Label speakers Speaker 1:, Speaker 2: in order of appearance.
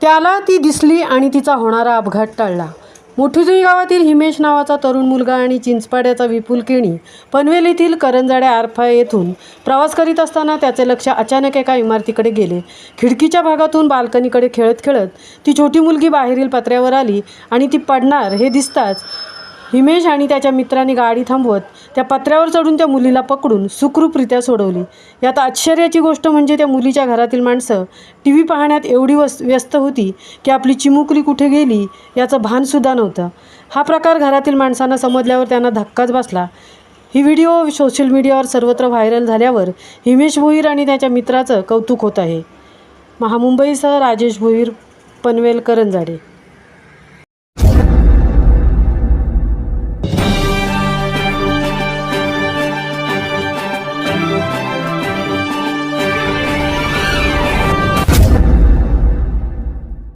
Speaker 1: त्याला ती दिसली आणि तिचा होणारा अपघात टळला. मोठीजुई गावातील हिमेश नावाचा तरुण मुलगा आणि चिंचपाड्याचा विपुल केणी पनवेल येथील करंजाड्या आरफा येथून प्रवास करीत असताना त्याचे लक्ष अचानक एका इमारतीकडे गेले. खिडकीच्या भागातून बाल्कनीकडे खेळत खेळत ती छोटी मुलगी बाहेरील पत्र्यावर आली आणि ती पडणार हे दिसताच हिमेश आणि त्याच्या मित्रांनी गाडी थांबवत त्या पत्र्यावर चढून त्या मुलीला पकडून सुखरूपरित्या सोडवली. यात आश्चर्याची गोष्ट म्हणजे त्या मुलीच्या घरातील माणसं TV पाहण्यात एवढी व्यस्त होती की आपली चिमुकली कुठे गेली याचं भानसुद्धा नव्हतं. हा प्रकार घरातील माणसांना समजल्यावर त्यांना धक्काच बसला. ही व्हिडिओ सोशल मीडियावर सर्वत्र व्हायरल झाल्यावर हिमेश भोईर आणि त्याच्या मित्राचं कौतुक होत आहे. महामुंबईसह राजेश भोईर, पनवेल, करंजाडे.